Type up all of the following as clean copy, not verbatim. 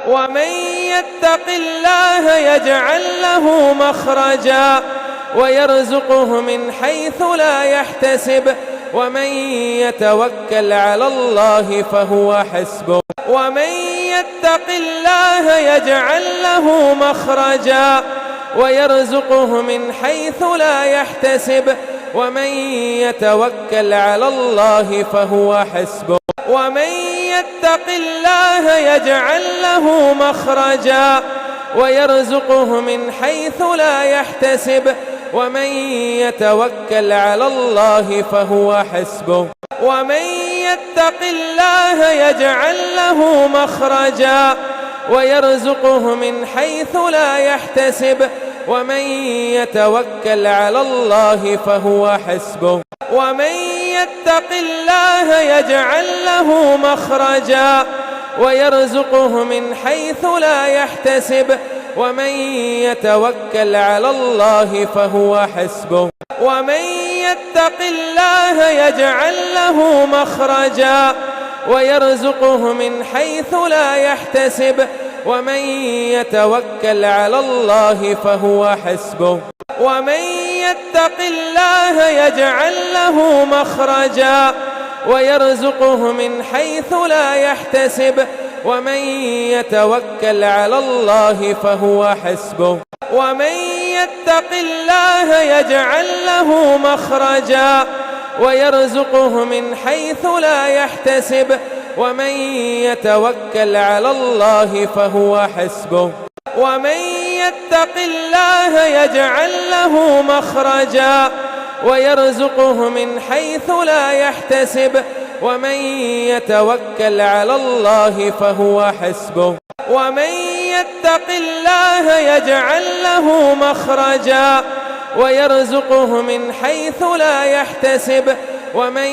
ومن يتق الله يجعل له مخرجا ويرزقه من حيث لا يحتسب ومن يتوكل على الله فهو حسبه ومن يتق الله يجعل له مخرجا ويرزقه من حيث لا يحتسب ومن يتوكل على الله فهو حسبه ومن يتق الله يجعل له مخرجا ويرزقه من حيث لا يحتسب ومن يتوكل على الله فهو حسبه ومن يتق الله يجعل له مخرجا ويرزقه من حيث لا يحتسب ومن يتوكل على الله فهو حسبه ومن يتق الله يجعل له مخرجا ويرزقه من حيث لا يحتسب ومن يتوكل على الله فهو حسبه ومن يتق الله يجعل له مخرجا ويرزقه من حيث لا يحتسب ومن يتوكل على الله فهو حسبه ومن يتق الله يجعل له مخرجا ويرزقه من حيث لا يحتسب ومن يتوكل على الله فهو حسبه ومن يتق الله يجعل له مخرجا ويرزقه من حيث لا يحتسب ومن يتوكل على الله فهو حسبه ومن يتق الله يجعل له مخرجا ويرزقه من حيث لا يحتسب ومن يتوكل على الله فهو حسبه ومن يتق الله يجعل له مخرجا ويرزقه من حيث لا يحتسب ومن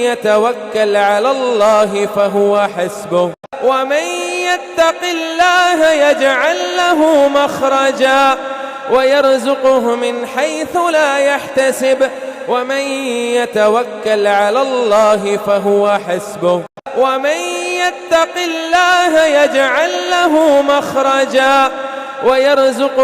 يتوكل على الله فهو حسبه ومن يتق الله يجعل له مخرجا ويرزقه من حيث لا يحتسب ومن يتوكل على الله فهو حسبه ومن يتق الله يجعل له مخرجا ويرزقه